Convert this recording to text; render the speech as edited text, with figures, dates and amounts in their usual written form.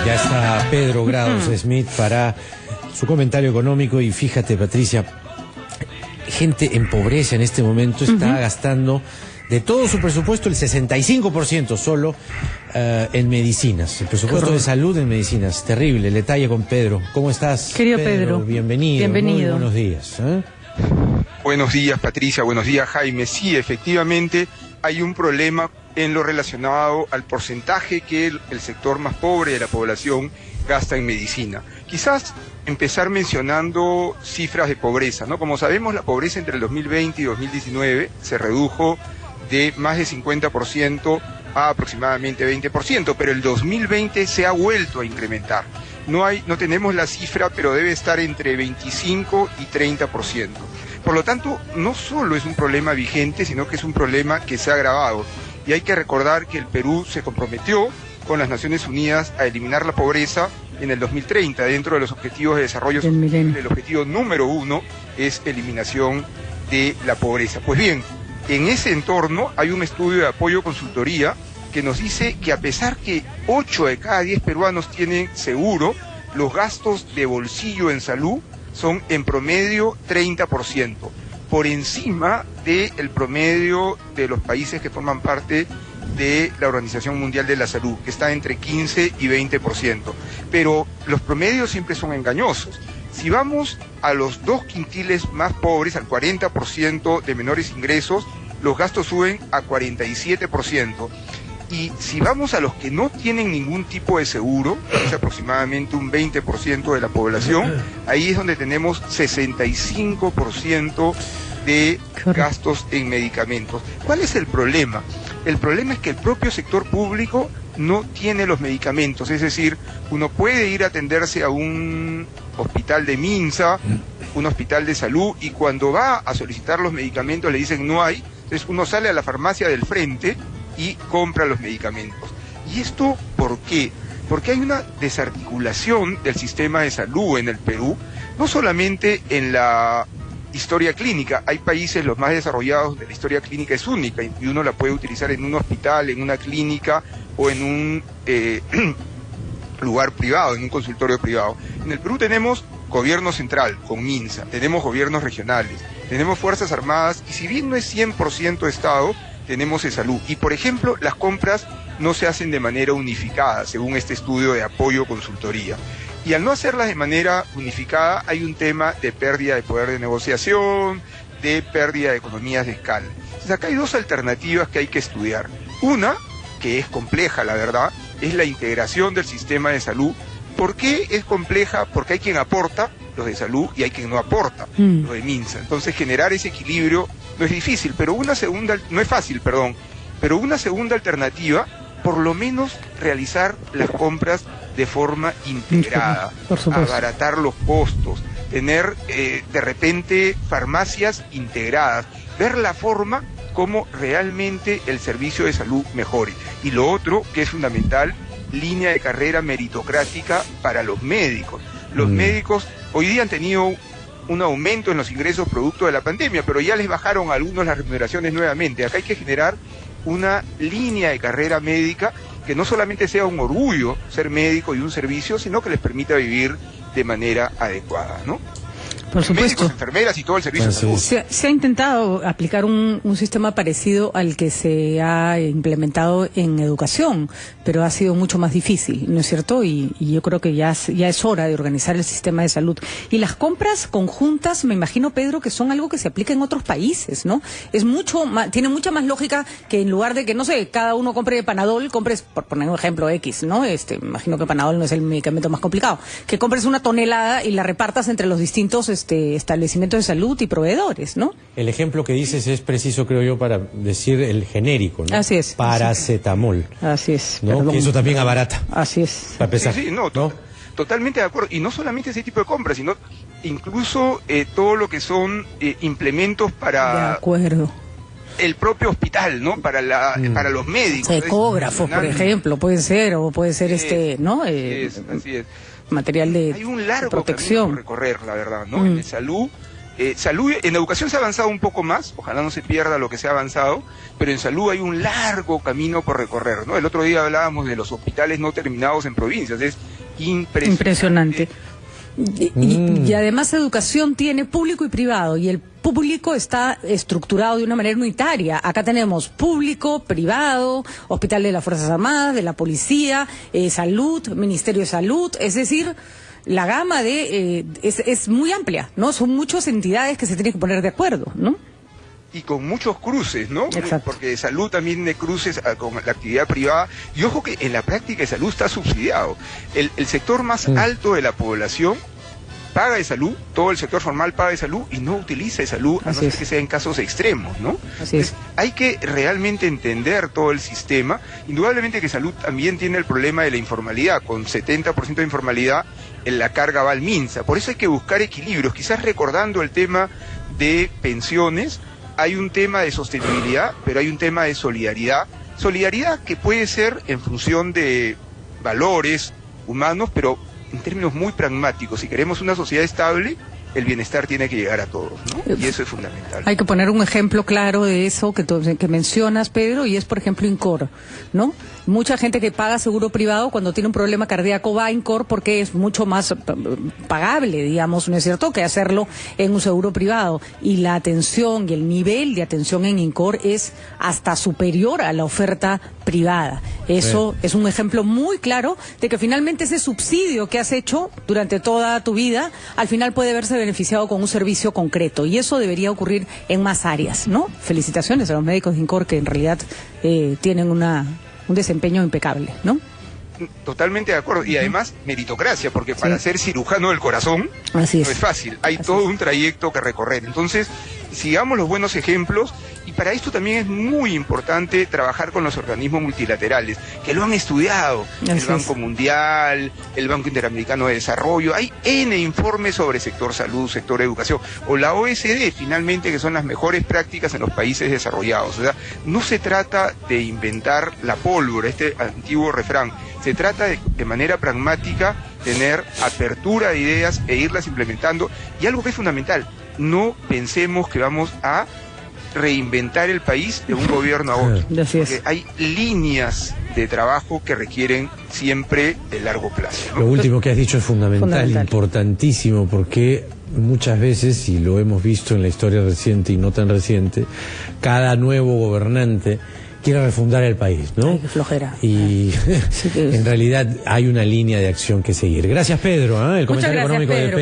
Ya está Pedro Grados Smith para su comentario económico. Y fíjate, Patricia, gente en pobreza en este momento está gastando de todo su presupuesto el 65% solo en medicinas. El presupuesto de salud en medicinas. Terrible. El detalle con Pedro. ¿Cómo estás? Querido Pedro. Bienvenido. Bienvenido. Muy buenos días. Buenos días, Patricia. Buenos días, Jaime. Sí, efectivamente hay un problema en lo relacionado al porcentaje que el sector más pobre de la población gasta en medicina. Quizás empezar mencionando cifras de pobreza, ¿no? Como sabemos, la pobreza entre el 2020 y 2019 se redujo de más de 50% a aproximadamente 20%, pero el 2020 se ha vuelto a incrementar. No tenemos la cifra, pero debe estar entre 25 y 30%. Por lo tanto, no solo es un problema vigente, sino que es un problema que se ha agravado. Y hay que recordar que el Perú se comprometió con las Naciones Unidas a eliminar la pobreza en el 2030, dentro de los objetivos de desarrollo sostenible. El objetivo número 1 es eliminación de la pobreza. Pues bien, en ese entorno hay un estudio de apoyo consultoría que nos dice que a pesar que 8 de cada 10 peruanos tienen seguro, los gastos de bolsillo en salud son en promedio 30%, por encima del promedio de los países que forman parte de la Organización Mundial de la Salud, que está entre 15 y 20%. Pero los promedios siempre son engañosos. Si vamos a los 2 quintiles más pobres, al 40% de menores ingresos, los gastos suben a 47%. Y si vamos a los que no tienen ningún tipo de seguro, que es aproximadamente un 20% de la población, ahí es donde tenemos 65% de gastos en medicamentos. ¿Cuál es el problema? El problema es que el propio sector público no tiene los medicamentos, es decir, uno puede ir a atenderse a un hospital de Minsa, un hospital de salud, y cuando va a solicitar los medicamentos le dicen no hay, entonces uno sale a la farmacia del frente y compra los medicamentos. ¿Y esto por qué? Porque hay una desarticulación del sistema de salud en el Perú, no solamente en la historia clínica. Hay países, los más desarrollados, donde la historia clínica es única y uno la puede utilizar en un hospital, en una clínica o en un lugar privado, en un consultorio privado. En el Perú tenemos gobierno central con MINSA, tenemos gobiernos regionales, tenemos Fuerzas Armadas y si bien no es 100% Estado, tenemos de salud. Y por ejemplo, las compras no se hacen de manera unificada, según este estudio de apoyo consultoría. Y al no hacerlas de manera unificada, hay un tema de pérdida de poder de negociación, de pérdida de economías de escala. Entonces acá hay 2 alternativas que hay que estudiar. Una, que es compleja, la verdad, es la integración del sistema de salud. ¿Por qué es compleja? Porque hay quien aporta, los de salud, y hay quien no aporta, los de MINSA. Entonces generar ese equilibrio no es difícil, pero no es fácil, pero una segunda alternativa, por lo menos realizar las compras de forma integrada, abaratar los costos, tener de repente farmacias integradas, ver la forma como realmente el servicio de salud mejore. Y lo otro, que es fundamental, línea de carrera meritocrática para los médicos. Los médicos hoy día han tenido un aumento en los ingresos producto de la pandemia, pero ya les bajaron a algunos las remuneraciones nuevamente. Acá hay que generar una línea de carrera médica que no solamente sea un orgullo ser médico y un servicio, sino que les permita vivir de manera adecuada, ¿no? Por supuesto. Médicos, enfermeras y todo el servicio de salud. Se ha intentado aplicar un sistema parecido al que se ha implementado en educación, pero ha sido mucho más difícil, ¿no es cierto? Y yo creo que ya es hora de organizar el sistema de salud. Y las compras conjuntas, me imagino, Pedro, que son algo que se aplica en otros países, ¿no? Tiene mucha más lógica que en lugar de que, no sé, cada uno compre Panadol, compres, por poner un ejemplo X, ¿no? Me imagino que Panadol no es el medicamento más complicado. Que compres una tonelada y la repartas entre los distintos establecimientos de salud y proveedores, ¿no? El ejemplo que dices es preciso, creo yo, para decir el genérico, ¿no? Así es. Paracetamol. Así es. ¿No? Que eso también abarata. Así es. Para empezar. Sí, ¿no? Totalmente de acuerdo. Y no solamente ese tipo de compras, sino incluso todo lo que son implementos para... De acuerdo. El propio hospital, ¿no? Para los médicos. Ecógrafos, por ejemplo, puede ser, o puede ser ¿no? Así es. Material de Hay un largo protección camino por recorrer, la verdad, ¿no? En salud Salud, en educación se ha avanzado un poco más, ojalá no se pierda lo que se ha avanzado, pero en salud hay un largo camino por recorrer, ¿no? El otro día hablábamos de los hospitales no terminados en provincias, es impresionante. Y además educación tiene público y privado, y el público está estructurado de una manera unitaria. Acá tenemos público, privado, hospital de las Fuerzas Armadas, de la Policía, salud, Ministerio de Salud, es decir, la gama es muy amplia, ¿no? Son muchas entidades que se tienen que poner de acuerdo, ¿no? Y con muchos cruces, ¿no? Exacto. Porque salud también tiene cruces con la actividad privada. Y ojo que en la práctica de salud está subsidiado. El sector más alto de la población paga de salud, todo el sector formal paga de salud y no utiliza de salud, a no ser que sea en casos extremos, ¿no? Así es. Entonces, hay que realmente entender todo el sistema. Indudablemente que salud también tiene el problema de la informalidad, con 70% de informalidad, en la carga va al MINSA. Por eso hay que buscar equilibrios, quizás recordando el tema de pensiones. Hay un tema de sostenibilidad, pero hay un tema de solidaridad. Solidaridad que puede ser en función de valores humanos, pero en términos muy pragmáticos. Si queremos una sociedad estable, el bienestar tiene que llegar a todos, ¿no? Y eso es fundamental. Hay que poner un ejemplo claro de eso que mencionas, Pedro, y es, por ejemplo, INCOR, ¿no? Mucha gente que paga seguro privado cuando tiene un problema cardíaco va a INCOR porque es mucho más pagable, digamos, ¿no es cierto?, que hacerlo en un seguro privado. Y la atención y el nivel de atención en INCOR es hasta superior a la oferta privada. Eso es un ejemplo muy claro de que finalmente ese subsidio que has hecho durante toda tu vida, al final puede verse beneficiado con un servicio concreto. Y eso debería ocurrir en más áreas, ¿no? Felicitaciones a los médicos de INCOR que en realidad tienen un desempeño impecable, ¿no? Totalmente de acuerdo. Y además, meritocracia, porque para ser cirujano del corazón no es fácil. Hay todo un trayecto que recorrer. Entonces, sigamos los buenos ejemplos. Y para esto también es muy importante trabajar con los organismos multilaterales, que lo han estudiado. El Banco Mundial, el Banco Interamericano de Desarrollo. Hay N informes sobre sector salud, sector educación. O la OECD, finalmente, que son las mejores prácticas en los países desarrollados. O sea, no se trata de inventar la pólvora, este antiguo refrán. Se trata de manera pragmática tener apertura de ideas e irlas implementando. Y algo que es fundamental, no pensemos que vamos a reinventar el país de un gobierno a otro. Porque hay líneas de trabajo que requieren siempre de largo plazo, ¿no? Lo último que has dicho es fundamental, importantísimo, porque muchas veces, y lo hemos visto en la historia reciente y no tan reciente, cada nuevo gobernante quiere refundar el país, ¿no? Ay, qué flojera. Y en realidad hay una línea de acción que seguir. Gracias, Pedro, el comentario económico de Pedro.